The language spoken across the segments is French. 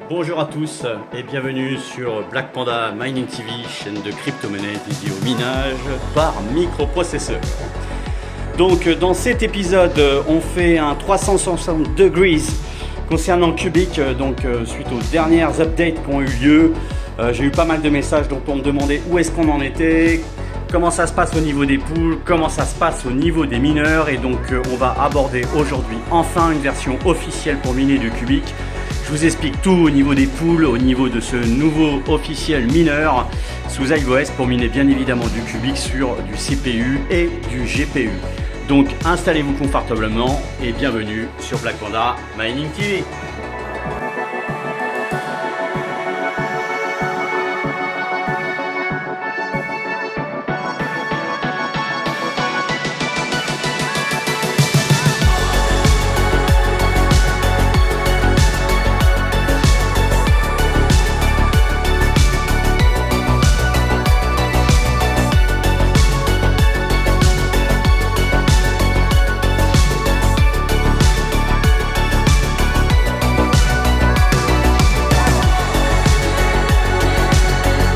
Bonjour à tous et bienvenue sur Black Panda Mining TV, chaîne de crypto-monnaie dédiée au minage par microprocesseur. Donc dans cet épisode, on fait un 360 degrees concernant Cubic, suite aux dernières updates qui ont eu lieu. J'ai eu pas mal de messages dont on me demandait où est-ce qu'on en était, comment ça se passe au niveau des pools, comment ça se passe au niveau des mineurs, et donc on va aborder aujourd'hui enfin une version officielle pour miner du Cubic. Je vous explique tout au niveau des pools, au niveau de ce nouveau officiel mineur sous iOS pour miner bien évidemment du Cubic sur du CPU et du GPU. Donc installez-vous confortablement et bienvenue sur Black Panda Mining TV.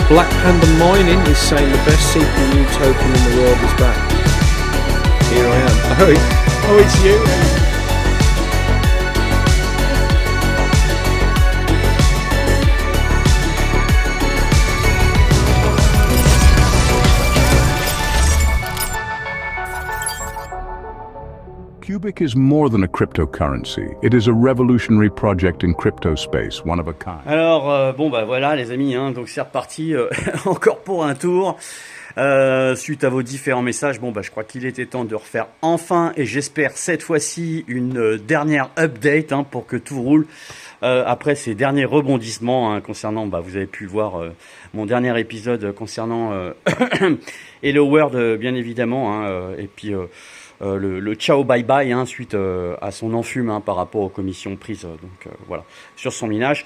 Black Panda Mining is saying the best CPU token in the world is back. Here I am. Oh, it's you. Cubic is more than a cryptocurrency. It is a revolutionary project in crypto space, one of a kind. Alors, voilà les amis, donc c'est reparti, encore pour un tour. Suite à vos différents messages, je crois qu'il était temps de refaire enfin, et j'espère cette fois-ci, une dernière update pour que tout roule. Après ces derniers rebondissements concernant, vous avez pu le voir, mon dernier épisode concernant Hello World, bien évidemment, et puis le ciao bye bye suite à son enfume par rapport aux commissions prises voilà, sur son minage.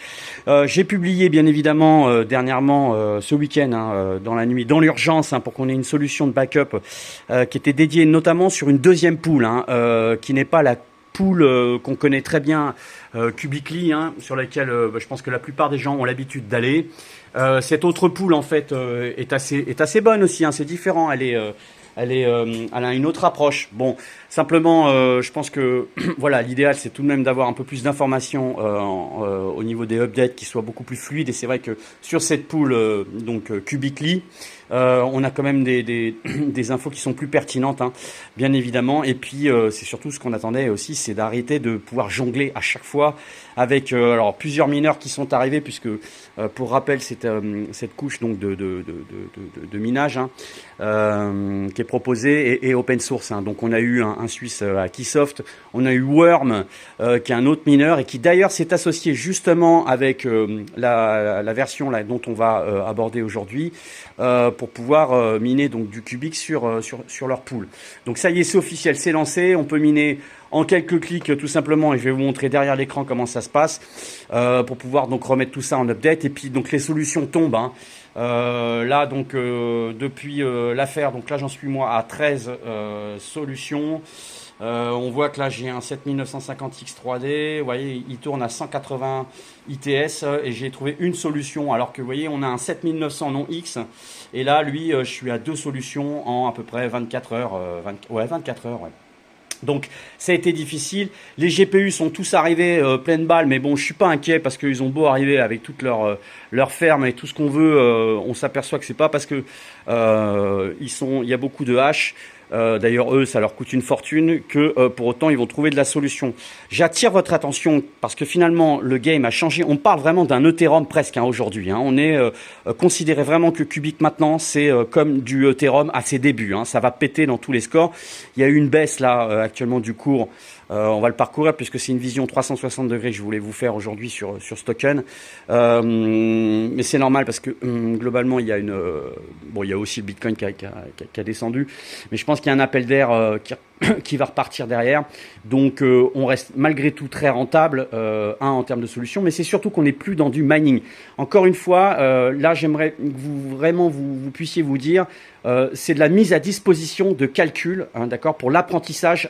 J'ai publié bien évidemment dernièrement ce week-end dans la nuit, dans l'urgence, pour qu'on ait une solution de backup qui était dédiée notamment sur une deuxième pool qui n'est pas la pool qu'on connaît très bien, Cubicly, sur laquelle je pense que la plupart des gens ont l'habitude d'aller. Cette autre pool en fait est assez bonne aussi, c'est différent, elle a une autre approche. Bon, simplement, je pense que voilà, l'idéal c'est tout de même d'avoir un peu plus d'informations au niveau des updates qui soient beaucoup plus fluides. Et c'est vrai que sur cette pool, Cubicly, on a quand même des infos qui sont plus pertinentes, bien évidemment. Et puis c'est surtout ce qu'on attendait aussi, c'est d'arrêter de pouvoir jongler à chaque fois avec alors plusieurs mineurs qui sont arrivés, puisque pour rappel, c'est cette couche donc de minage qui est proposée et open source. Donc on a eu un Suisse à Keysoft, on a eu Worm qui est un autre mineur et qui d'ailleurs s'est associé justement avec la version là dont on va aborder aujourd'hui pour pouvoir miner donc du Cubic sur leur pool. Donc ça y est, c'est officiel, c'est lancé, on peut miner en quelques clics tout simplement, et je vais vous montrer derrière l'écran comment ça se passe pour pouvoir donc remettre tout ça en update. Et puis donc les solutions tombent là donc depuis l'affaire, donc là j'en suis moi à 13 solutions. On voit que là j'ai un 7950X 3D, vous voyez, il tourne à 180 ITS et j'ai trouvé une solution, alors que vous voyez on a un 7900 non X, et là lui je suis à deux solutions en à peu près 24 heures, 24 heures, ouais. Donc ça a été difficile. Les GPU sont tous arrivés pleine balle, mais bon, je suis pas inquiet parce qu'ils ont beau arriver avec toute leur ferme et tout ce qu'on veut, on s'aperçoit que c'est pas parce que il y a beaucoup de hash. D'ailleurs, eux, ça leur coûte une fortune, que pour autant, ils vont trouver de la solution. J'attire votre attention parce que finalement, le game a changé. On parle vraiment d'un Ethereum presque aujourd'hui. On est considéré vraiment que Cubic maintenant, c'est comme du Ethereum à ses débuts. Ça va péter dans tous les scores. Il y a eu une baisse là actuellement du cours On va le parcourir puisque c'est une vision 360 degrés que je voulais vous faire aujourd'hui sur ce token. Mais c'est normal parce que globalement, il y a il y a aussi le Bitcoin qui a descendu. Mais je pense qu'il y a un appel d'air qui va repartir derrière. Donc, on reste malgré tout très rentable, en termes de solutions. Mais c'est surtout qu'on n'est plus dans du mining. Encore une fois, là, j'aimerais que vous puissiez vous dire, c'est de la mise à disposition de calculs, hein, d'accord, pour l'apprentissage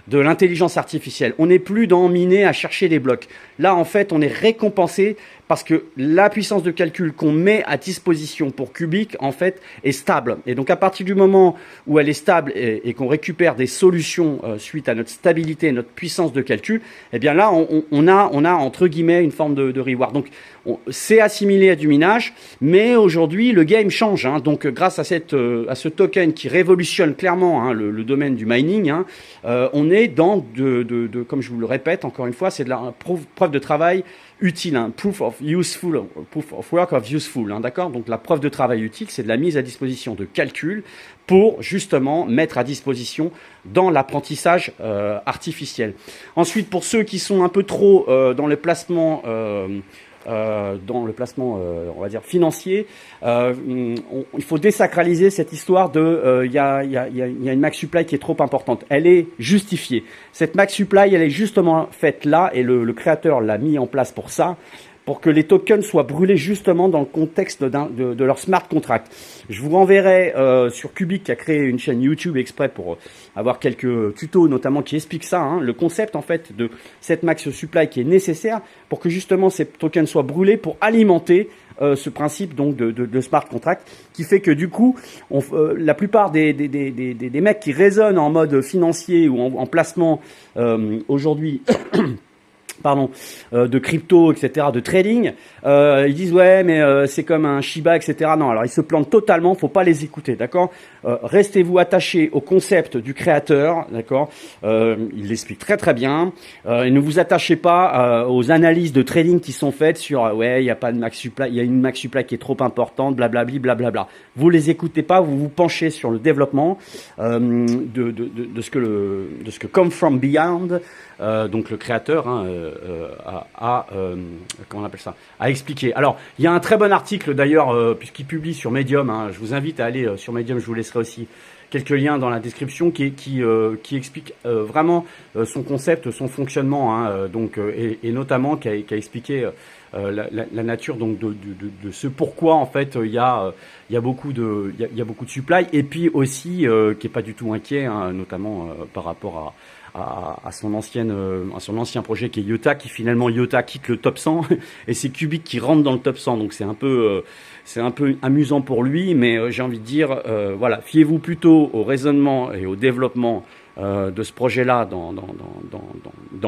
de l'intelligence artificielle. On n'est plus dans miner à chercher des blocs. Là, en fait, on est récompensé parce que la puissance de calcul qu'on met à disposition pour Cubic, en fait, est stable. Et donc, à partir du moment où elle est stable et qu'on récupère des solutions suite à notre stabilité et notre puissance de calcul, eh bien là, on a entre guillemets une forme de reward. Donc, c'est assimilé à du minage, mais aujourd'hui, le game change. Hein. Donc, grâce à ce token qui révolutionne clairement, hein, le domaine du mining, hein, on est dans comme je vous le répète encore une fois, c'est de la preuve de travail utile, hein, proof of work of useful, hein, d'accord. Donc la preuve de travail utile, c'est de la mise à disposition de calculs pour justement mettre à disposition dans l'apprentissage artificiel. Ensuite, pour ceux qui sont un peu trop dans le placement on va dire financier, il faut désacraliser cette histoire de il y a une max supply qui est trop importante. Elle est justifiée. Cette max supply, elle est justement faite là, et le créateur l'a mis en place pour ça, pour que les tokens soient brûlés justement dans le contexte de leur smart contract. Je vous renverrai sur Cubic, qui a créé une chaîne YouTube exprès pour avoir quelques tutos notamment qui expliquent ça, hein, le concept en fait de cette max supply qui est nécessaire pour que justement ces tokens soient brûlés pour alimenter ce principe donc de smart contract, qui fait que du coup la plupart des mecs qui raisonnent en mode financier ou en placement aujourd'hui de crypto, etc., de trading, ils disent ouais mais c'est comme un Shiba, etc. Non, alors ils se plantent totalement, faut pas les écouter, d'accord. Restez-vous attachés au concept du créateur, d'accord. Il l'explique très très bien. Et ne vous attachez pas aux analyses de trading qui sont faites sur ouais il y a pas de max supply, il y a une max supply qui est trop importante, blablabli, blablabla. Vous les écoutez pas, vous vous penchez sur le développement de ce que Come From Beyond, donc le créateur, hein, comment on appelle ça, a expliqué. Alors, il y a un très bon article d'ailleurs, puisqu'il publie sur Medium, hein, je vous invite à aller sur Medium, je vous laisserai aussi quelques liens dans la description, qui explique vraiment son concept, son fonctionnement, hein, donc, et notamment qui a expliqué la nature donc de ce pourquoi en fait il y a beaucoup de supply, et puis aussi qui est pas du tout inquiet, hein, notamment par rapport à son ancien projet qui est IOTA, qui finalement IOTA quitte le top 100 et c'est Cubic qui rentre dans le top 100, donc c'est un peu amusant pour lui, mais j'ai envie de dire voilà, fiez-vous plutôt au raisonnement et au développement de ce projet-là dans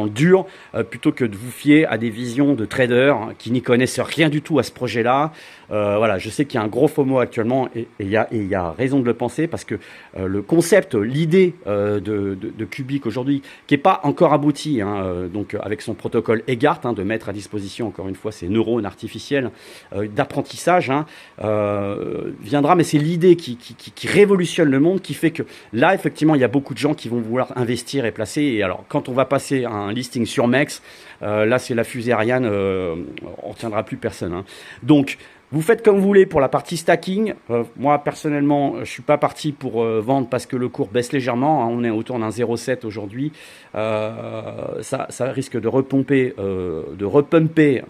le dur, plutôt que de vous fier à des visions de traders qui n'y connaissent rien du tout à ce projet-là. Voilà, je sais qu'il y a un gros FOMO actuellement, et il y a raison de le penser, parce que le concept, l'idée de Cubic aujourd'hui, qui est pas encore abouti, hein, donc avec son protocole EGART, hein, de mettre à disposition encore une fois ces neurones artificiels d'apprentissage, hein, viendra, mais c'est l'idée qui révolutionne le monde, qui fait que là effectivement il y a beaucoup de gens qui vont vouloir investir et placer. Et alors quand on va passer à un listing sur MEX, là c'est la fusée Ariane, on retiendra plus personne, hein. Donc vous faites comme vous voulez pour la partie stacking. Moi, personnellement, je suis pas parti pour vendre parce que le cours baisse légèrement, hein. On est autour d'un 0,7 aujourd'hui. Ça risque de repumper,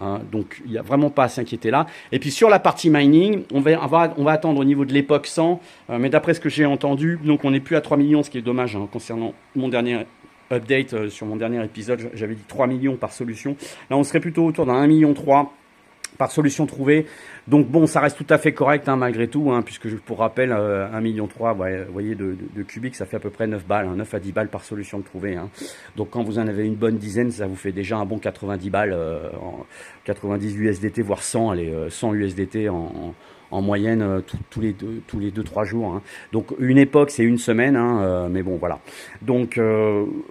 hein. Donc, il n'y a vraiment pas à s'inquiéter là. Et puis, sur la partie mining, on va attendre au niveau de l'époque 100. Mais d'après ce que j'ai entendu, donc on n'est plus à 3 millions, ce qui est dommage, hein, concernant mon dernier update sur mon dernier épisode. J'avais dit 3 millions par solution. Là, on serait plutôt autour d'un 1,3 million par solution trouvée. Donc bon, ça reste tout à fait correct, hein, malgré tout, hein, puisque pour rappel, 1,3 million, ouais, vous voyez, de Cubic, ça fait à peu près 9 balles, hein, 9 à 10 balles par solution trouvée, hein. Donc quand vous en avez une bonne dizaine, ça vous fait déjà un bon 90 balles, 90 USDT, voire 100, allez, 100 USDT en moyenne tous les 2-3 jours, hein. Donc une époque c'est une semaine, hein, mais bon voilà. Donc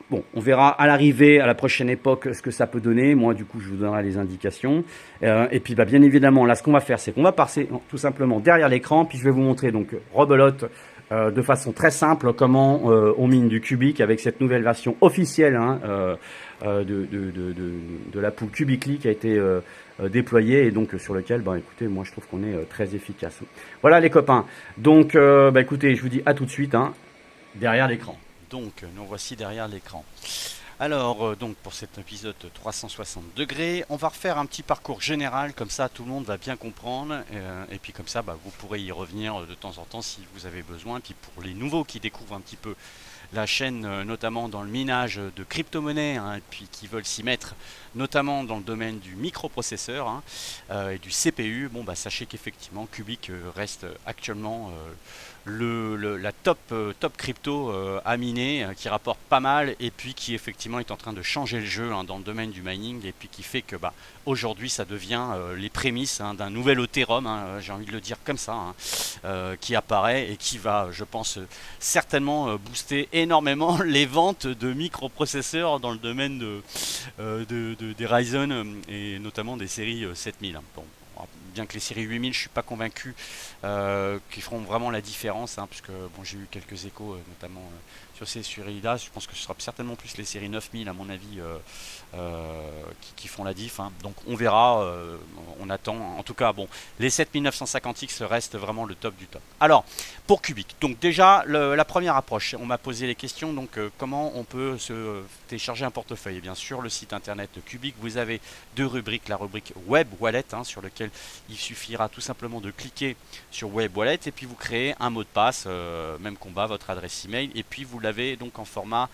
bon, on verra à l'arrivée, à la prochaine époque, ce que ça peut donner. Moi du coup je vous donnerai les indications, et puis bah, bien évidemment là ce qu'on va faire, c'est qu'on va passer tout simplement derrière l'écran, puis je vais vous montrer donc rebelote de façon très simple comment on mine du Cubic avec cette nouvelle version officielle de la pool Cubicly qui a été déployée et donc sur lequel, écoutez, moi je trouve qu'on est très efficace. Voilà les copains. Donc, écoutez, je vous dis à tout de suite derrière l'écran. Donc, nous voici derrière l'écran. Alors, donc pour cet épisode 360 degrés, on va refaire un petit parcours général, comme ça tout le monde va bien comprendre, et puis comme ça vous pourrez y revenir de temps en temps si vous avez besoin. Puis pour les nouveaux qui découvrent un petit peu la chaîne, notamment dans le minage de crypto-monnaies, et puis qui veulent s'y mettre, notamment dans le domaine du microprocesseur et du CPU, sachez qu'effectivement Cubic reste actuellement la top crypto à miner, qui rapporte pas mal et puis qui effectivement est en train de changer le jeu dans le domaine du mining, et puis qui fait que aujourd'hui ça devient les prémices d'un nouvel Ethereum, j'ai envie de le dire comme ça, qui apparaît et qui va, je pense, certainement booster énormément les ventes de microprocesseurs dans le domaine des Ryzen et notamment des séries 7000. Bon, bien que les séries 8000, je suis pas convaincu qu'ils feront vraiment la différence, puisque j'ai eu quelques échos, notamment sur ces séries-là. Je pense que ce sera certainement plus les séries 9000 à mon avis qui font la diff. Donc on verra, on attend. En tout cas, les 7950X restent vraiment le top du top. Alors pour Cubic, donc déjà la première approche, on m'a posé les questions. Donc comment on peut se télécharger un portefeuille? Et bien sûr, le site internet de Cubic, vous avez deux rubriques, la rubrique Web Wallet, sur lequel il suffira tout simplement de cliquer sur Web Wallet et puis vous créez un mot de passe, même combat, votre adresse email, et puis vous l'avez donc en format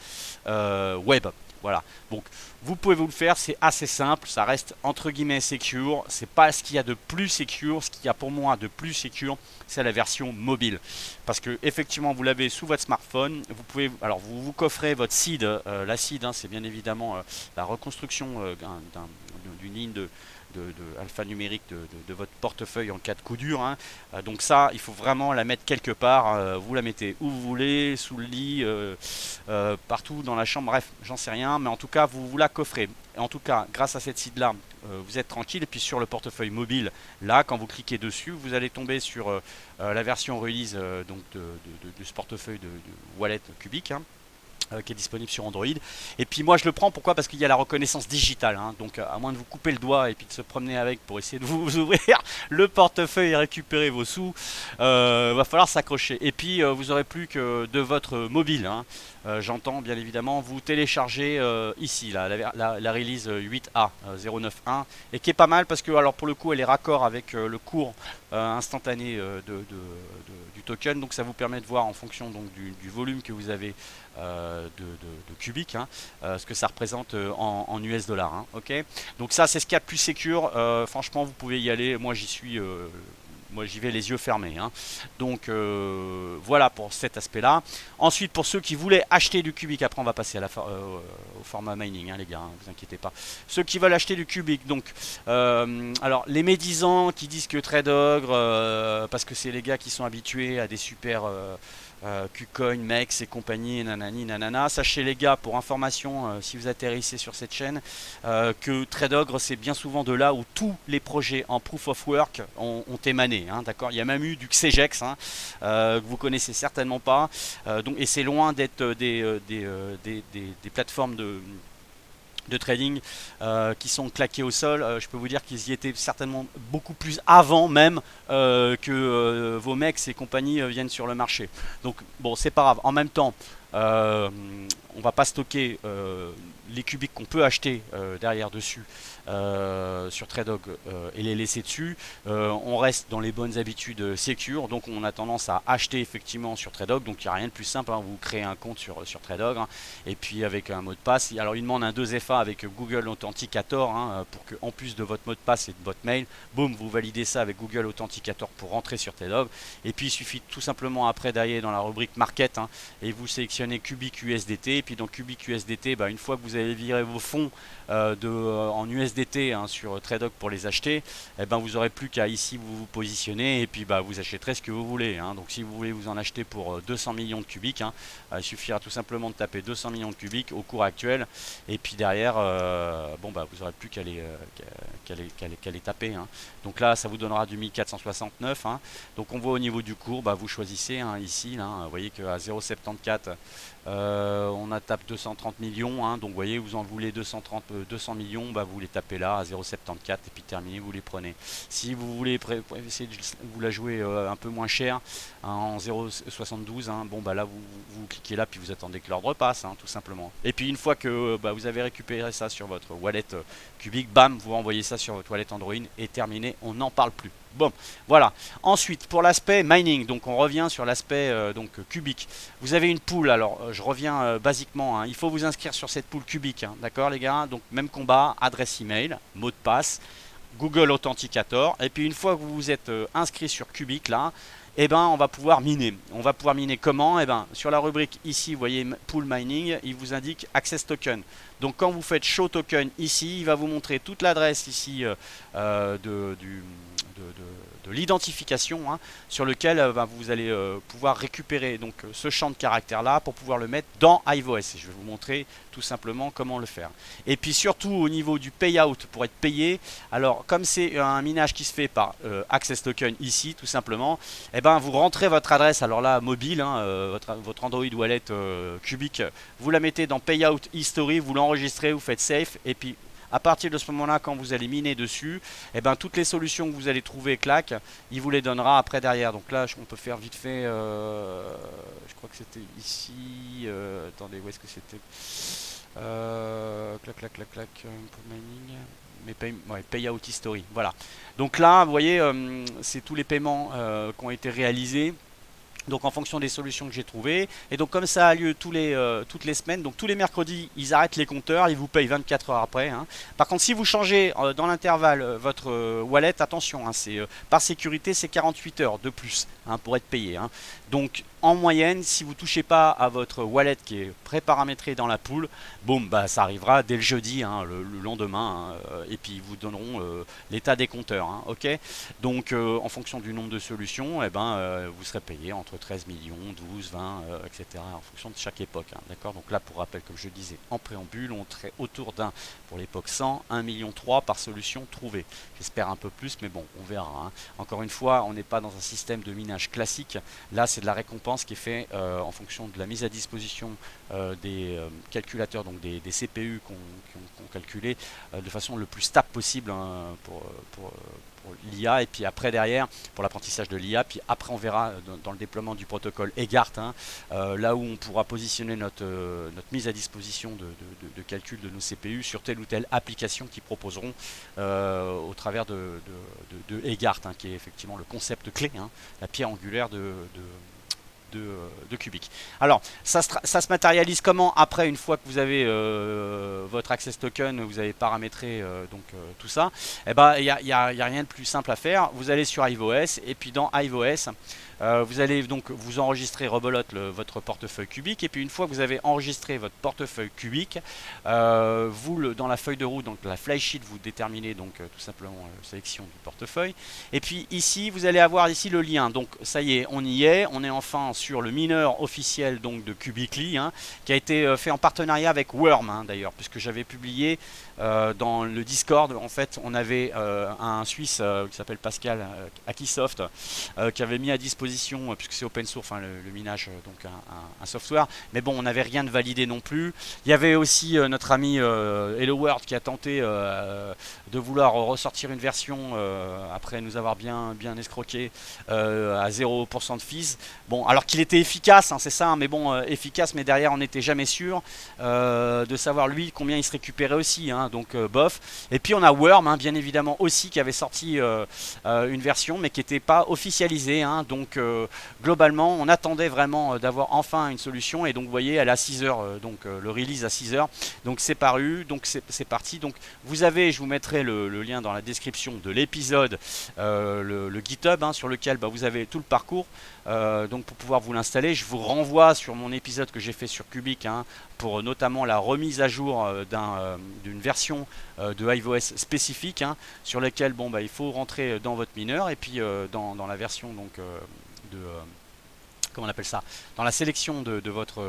web. Voilà, donc vous pouvez vous le faire, c'est assez simple, ça reste entre guillemets secure, c'est pas ce qu'il y a de plus secure, ce qu'il y a pour moi de plus secure, c'est la version mobile. Parce que effectivement vous l'avez sous votre smartphone, vous pouvez, alors vous coffrez votre seed, la seed c'est bien évidemment la reconstruction d'une ligne de alphanumérique de votre portefeuille en cas de coup dur. Donc ça, il faut vraiment la mettre quelque part. Vous la mettez où vous voulez, sous le lit, partout dans la chambre, bref, j'en sais rien. Mais en tout cas, vous la coffrez. Et en tout cas, grâce à cette site-là, vous êtes tranquille. Et puis sur le portefeuille mobile, là, quand vous cliquez dessus, vous allez tomber sur la version release de ce portefeuille de wallet Cubic. Qui est disponible sur Android. Et puis moi je le prends, pourquoi? Parce qu'il y a la reconnaissance digitale, donc à moins de vous couper le doigt et puis de se promener avec pour essayer de vous ouvrir le portefeuille et récupérer vos sous, va falloir s'accrocher. Et puis vous aurez plus que de votre mobile, j'entends bien évidemment, vous téléchargez ici la release 8A 091, et qui est pas mal parce que alors pour le coup elle est raccord avec le cours instantané du token, donc ça vous permet de voir en fonction donc du volume que vous avez de Cubic, ce que ça représente en US dollars, ok. Donc ça c'est ce qu'il y a de plus secure, franchement vous pouvez y aller, moi j'y suis, moi j'y vais les yeux fermés, donc voilà pour cet aspect là. Ensuite pour ceux qui voulaient acheter du Cubic, après on va passer à au format mining, les gars, vous inquiétez pas, ceux qui veulent acheter du Cubic, donc alors les médisants qui disent que Tradeogre, parce que c'est les gars qui sont habitués à des super KuCoin, Mex et compagnie, nanani, nanana. Sachez les gars, pour information, si vous atterrissez sur cette chaîne, que Tradeogre c'est bien souvent de là où tous les projets en Proof of Work ont émané, d'accord. Il y a même eu du Xegex, que vous connaissez certainement pas, donc, et c'est loin d'être des plateformes de trading qui sont claqués au sol. Je peux vous dire qu'ils y étaient certainement beaucoup plus avant même que vos mecs et compagnie viennent sur le marché. Donc bon, c'est pas grave. En même temps, on va pas stocker les cubiques qu'on peut acheter derrière dessus sur Tradeogre et les laisser dessus. On reste dans les bonnes habitudes secure, donc on a tendance à acheter effectivement sur Tradeogre. Donc il n'y a rien de plus simple, vous créez un compte sur Tradeogre, et puis avec un mot de passe. Alors il demande un 2FA avec Google Authenticator, pour que en plus de votre mot de passe et de votre mail, boum, vous validez ça avec Google Authenticator pour rentrer sur Tradeogre. Et puis il suffit tout simplement après d'aller dans la rubrique Market, et vous sélectionnez Cubic USDT. Et puis dans Cubic USDT, une fois que vous vous avez viré vos fonds en USDT hein, sur Tradeoc pour les acheter, et ben vous n'aurez plus qu'à ici vous positionner et puis vous achèterez ce que vous voulez. Hein. Donc si vous voulez vous en acheter pour 200 millions de cubiques, hein, il suffira tout simplement de taper 200 millions de cubiques au cours actuel et puis derrière, vous n'aurez plus qu'à les taper. Hein. Donc là, ça vous donnera du 1469. Hein. Donc on voit au niveau du cours, vous choisissez hein, ici, là, vous voyez qu'à 0,74, on a tape 230 millions. Hein. Donc vous voyez, vous en voulez 200 millions, vous les tapez là à 0,74 et puis terminé, vous les prenez. Si vous voulez essayer de vous la jouer un peu moins cher hein, en 0,72, hein, là vous cliquez là puis vous attendez que l'ordre passe, hein, tout simplement. Et puis une fois que vous avez récupéré ça sur votre wallet Cubic, bam, vous renvoyez ça sur votre wallet Android et terminé, on n'en parle plus. Bon, voilà. Ensuite, pour l'aspect mining, donc on revient sur l'aspect Cubic. Vous avez une pool, alors je reviens basiquement, hein, il faut vous inscrire sur cette pool Cubic, hein, d'accord les gars? Donc même combat, adresse email, mot de passe, Google Authenticator, et puis une fois que vous vous êtes inscrit sur Cubic là, on va pouvoir miner. On va pouvoir miner comment? Sur la rubrique ici, vous voyez Pool Mining, il vous indique Access Token. Donc quand vous faites Show Token ici, il va vous montrer toute l'adresse ici de l'identification hein, sur lequel vous allez pouvoir récupérer donc ce champ de caractères là pour pouvoir le mettre dans iOS. Et je vais vous montrer tout simplement comment le faire. Et puis surtout au niveau du payout pour être payé, alors comme c'est un minage qui se fait par Access Token ici tout simplement, vous rentrez votre adresse, alors là mobile, hein, votre Android Wallet Cubic, vous la mettez dans Payout History, vous l'enregistrez, vous faites Safe et puis à partir de ce moment-là, quand vous allez miner dessus, toutes les solutions que vous allez trouver, clac, il vous les donnera après derrière. Donc là, on peut faire vite fait, je crois que c'était ici, attendez, où est-ce que c'était clac, mining, mais Payout History, voilà. Donc là, vous voyez, c'est tous les paiements qui ont été réalisés. Donc en fonction des solutions que j'ai trouvées. Et donc comme ça a lieu toutes les semaines, donc tous les mercredis, ils arrêtent les compteurs, ils vous payent 24 heures après. Hein. Par contre, si vous changez dans l'intervalle votre wallet, attention, hein, par sécurité, c'est 48 heures de plus hein, pour être payé. Hein. Donc en moyenne, si vous ne touchez pas à votre wallet qui est pré-paramétré dans la pool, boum, ça arrivera dès le jeudi, hein, le lendemain, hein, et puis ils vous donneront l'état des compteurs. Hein, ok. Donc en fonction du nombre de solutions, vous serez payé entre 13 millions, 12, 20, etc. en fonction de chaque époque. Hein, d'accord. Donc là, pour rappel, comme je disais en préambule, on serait autour d'un, pour l'époque 100, 1,3 million par solution trouvée. J'espère un peu plus, mais bon, on verra. Hein. Encore une fois, on n'est pas dans un système de minage classique. Là, c'est de la récompense qui est fait en fonction de la mise à disposition des calculateurs, donc des CPU qu'on calculé de façon le plus stable possible hein, pour l'IA, et puis après derrière pour l'apprentissage de l'IA, puis après on verra dans le déploiement du protocole EGART hein, là où on pourra positionner notre mise à disposition de calcul de nos CPU sur telle ou telle application qu'ils proposeront au travers de EGART hein, qui est effectivement le concept clé, hein, la pierre angulaire de Cubic. Alors, ça se matérialise comment après, une fois que vous avez votre Access Token, vous avez paramétré tout ça, il n'y a rien de plus simple à faire. Vous allez sur iOS et puis dans iOS, vous allez donc vous enregistrer rebelote votre portefeuille Cubic, et puis une fois que vous avez enregistré votre portefeuille Cubic, dans la feuille de route, donc la flysheet, vous déterminez donc tout simplement la sélection du portefeuille, et puis ici vous allez avoir ici le lien. Donc ça y est, on y est, on est enfin sur le mineur officiel donc de Cubicly hein, qui a été fait en partenariat avec Worm hein, d'ailleurs, puisque j'avais publié dans le Discord, en fait on avait un Suisse qui s'appelle Pascal Akisoft qui avait mis à disposition, puisque c'est open source hein, le minage, donc un software, mais bon on n'avait rien de validé non plus. Il y avait aussi notre ami Hello World qui a tenté de vouloir ressortir une version après nous avoir bien escroqué à 0% de fees. Bon, alors qu'il était efficace, hein, c'est ça, hein, mais bon, efficace, mais derrière on n'était jamais sûr de savoir lui combien il se récupérait aussi, hein, donc bof. Et puis on a Worm, hein, bien évidemment aussi, qui avait sorti une version, mais qui n'était pas officialisée, hein, donc globalement on attendait vraiment d'avoir enfin une solution, et donc vous voyez elle est à 6h, donc le release à 6h, donc c'est paru, donc c'est parti. Donc vous avez, je vous mettrai le lien dans la description de l'épisode, le GitHub hein, sur lequel vous avez tout le parcours, donc pour pouvoir pouvoir vous l'installer. Je vous renvoie sur mon épisode que j'ai fait sur Cubic, hein, pour notamment la remise à jour d'une version de iOS spécifique, hein, sur laquelle bon, bah, il faut rentrer dans votre mineur et puis dans la version donc, comment on appelle ça, dans la sélection de votre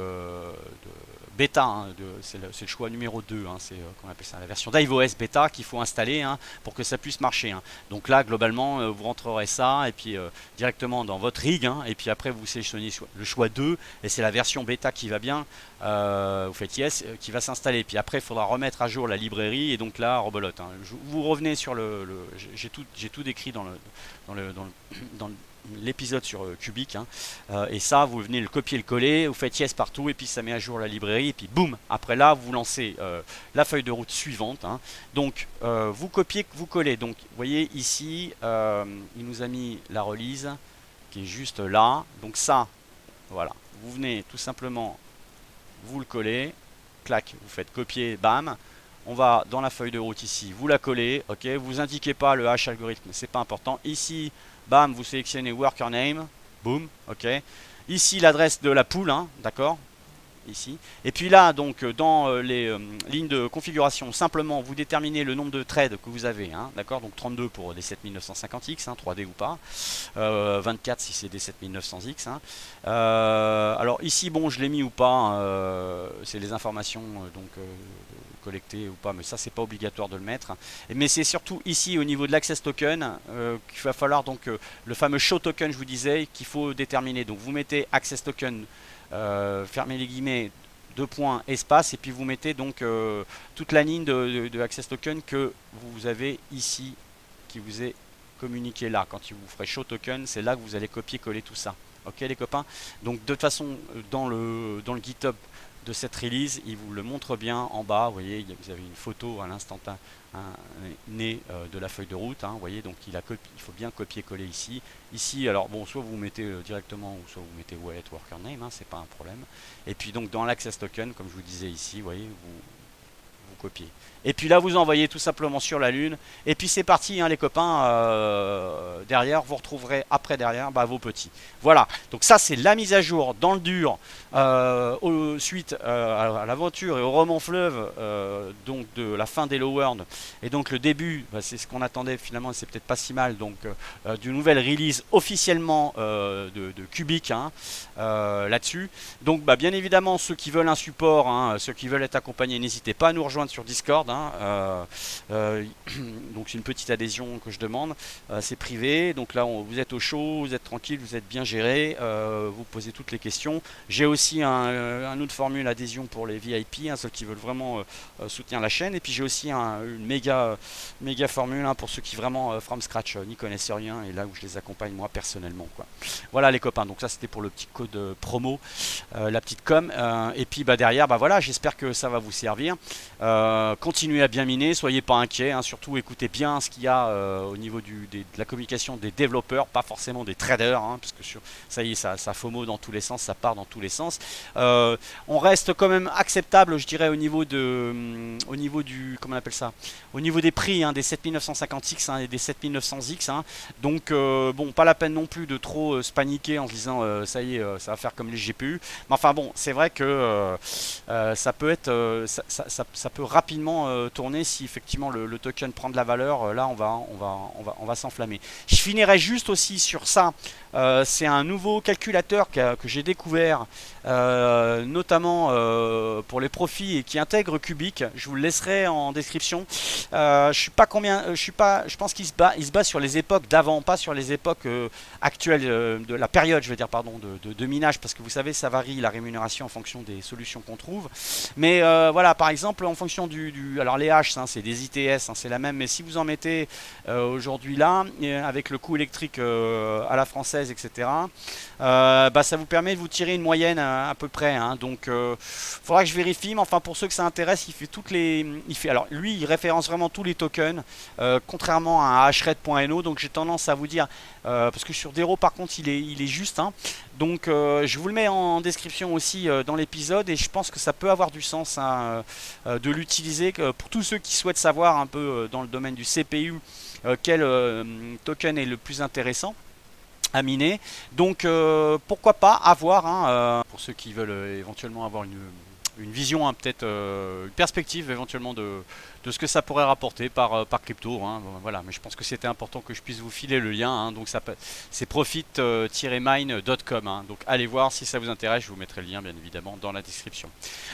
bêta, hein, c'est le choix numéro 2, hein, c'est comment on appelle ça, la version d'iOS bêta qu'il faut installer, hein, pour que ça puisse marcher, hein. Donc là globalement vous rentrerez ça et puis directement dans votre rig, hein, et puis après vous sélectionnez le choix 2 et c'est la version bêta qui va bien, vous faites yes, qui va s'installer. Puis après il faudra remettre à jour la librairie et donc là rebelote, hein. Vous revenez sur j'ai tout décrit dans l'épisode sur Cubic, hein, et ça vous venez le copier le coller, vous faites yes partout et puis ça met à jour la librairie et puis boum, après là vous lancez la feuille de route suivante, hein. Donc vous copiez, vous collez. Donc vous voyez ici il nous a mis la release qui est juste là, donc ça voilà, vous venez tout simplement vous le collez, clac, vous faites copier, bam. On va dans la feuille de route ici, vous la collez, ok, vous indiquez pas le hash algorithme, c'est pas important. Ici, bam, vous sélectionnez worker name, boum, ok. Ici l'adresse de la pool, hein, d'accord, ici. Et puis là, donc dans les lignes de configuration, simplement vous déterminez le nombre de threads que vous avez, hein, d'accord, donc 32 pour des 7950X, hein, 3D ou pas, 24 si c'est des 7900X, hein. Alors ici, bon, je l'ai mis ou pas, c'est les informations donc collecté ou pas, mais ça c'est pas obligatoire de le mettre. Mais c'est surtout ici au niveau de l'access token qu'il va falloir donc le fameux show token, je vous disais, qu'il faut déterminer. Donc vous mettez access token, fermez les guillemets, 2 points, espace, et puis vous mettez donc toute la ligne de access token que vous avez ici, qui vous est communiqué là. Quand il vous ferez show token, c'est là que vous allez copier-coller tout ça. Ok les copains. Donc de toute façon dans le GitHub de cette release, il vous le montre bien en bas, vous voyez, vous avez une photo à l'instant né de la feuille de route, hein, vous voyez, donc il faut bien copier-coller ici. Ici, alors bon, soit vous mettez directement, ou soit vous mettez wallet worker name, hein, c'est pas un problème. Et puis donc dans l'access token, comme je vous disais ici, vous voyez, vous copiez. Et puis là, vous envoyez tout simplement sur la lune. Et puis c'est parti, hein, les copains. Derrière, vous retrouverez après derrière vos petits. Voilà. Donc ça, c'est la mise à jour dans le dur suite à l'aventure et au roman fleuve, donc de la fin d'Hello World. Et donc le début, c'est ce qu'on attendait finalement. C'est peut-être pas si mal. Donc d'une nouvelle release officiellement de Cubic, hein, là-dessus. Donc bien évidemment, ceux qui veulent un support, hein, ceux qui veulent être accompagnés, n'hésitez pas à nous rejoindre sur Discord, hein. Donc c'est une petite adhésion que je demande, c'est privé, donc là vous êtes au chaud, vous êtes tranquille, vous êtes bien géré, vous posez toutes les questions. J'ai aussi un autre formule adhésion pour les VIP, hein, ceux qui veulent vraiment soutenir la chaîne, et puis j'ai aussi une méga formule, hein, pour ceux qui vraiment from scratch n'y connaissent rien, et là où je les accompagne moi personnellement, quoi. Voilà les copains, donc ça c'était pour le petit code promo, la petite com, et puis derrière, voilà, j'espère que ça va vous servir. Continuez à bien miner, soyez pas inquiets, hein, surtout écoutez bien ce qu'il y a au niveau de la communication des développeurs, pas forcément des traders, hein, parce que ça y est, ça FOMO dans tous les sens, ça part dans tous les sens. On reste quand même acceptable, je dirais, au niveau du, comment on appelle ça, au niveau des prix, hein, des 7950X, hein, et des 7900X, hein. Donc bon, pas la peine non plus de trop se paniquer en se disant ça y est, ça va faire comme les GPU. Mais enfin bon, c'est vrai que ça peut être, ça peut rapidement tourner si effectivement le token prend de la valeur. Là, on va s'enflammer. Je finirai juste aussi sur ça. C'est un nouveau calculateur que j'ai découvert, notamment pour les profits, et qui intègre Cubic. Je vous le laisserai en description. Je pense qu'il se bat sur les époques d'avant, pas sur les époques actuelles de la période, je veux dire, pardon, de minage, parce que vous savez, ça varie la rémunération en fonction des solutions qu'on trouve. Mais voilà, par exemple, en fonction alors les haches, hein, c'est des ITS, hein, c'est la même, mais si vous en mettez aujourd'hui là, avec le coût électrique à la française, etc., ça vous permet de vous tirer une moyenne à peu près, hein. Donc faudra que je vérifie, mais enfin pour ceux que ça intéresse, alors lui il référence vraiment tous les tokens, contrairement à hred.no. Donc j'ai tendance à vous dire, parce que sur Dero par contre il est juste, hein. Donc je vous le mets en description aussi dans l'épisode, et je pense que ça peut avoir du sens, hein, de l'utiliser pour tous ceux qui souhaitent savoir un peu dans le domaine du CPU quel token est le plus intéressant. à miner. Donc pourquoi pas avoir, hein, pour ceux qui veulent éventuellement avoir une vision, hein, peut-être une perspective éventuellement de ce que ça pourrait rapporter par crypto, hein, voilà. Mais je pense que c'était important que je puisse vous filer le lien, hein. Donc c'est profit-mine.com, hein. Donc allez voir si ça vous intéresse, je vous mettrai le lien bien évidemment dans la description.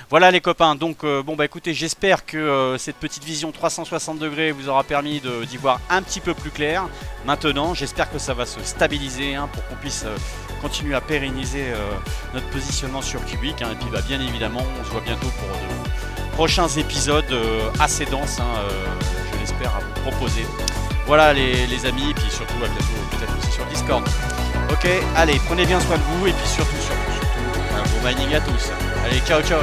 Voilà les copains, donc bon bah écoutez, j'espère que cette petite vision 360 degrés vous aura permis d'y voir un petit peu plus clair. Maintenant j'espère que ça va se stabiliser, hein, pour qu'on puisse continuer à pérenniser notre positionnement sur Cubic, hein. Et puis bah, bien évidemment on se voit bientôt pour de prochains épisodes assez denses, hein, je l'espère, à vous proposer. Voilà les amis, et puis surtout à bientôt peut-être aussi sur Discord. Ok, allez, prenez bien soin de vous, et puis surtout, bon mining à tous. Allez, ciao ciao.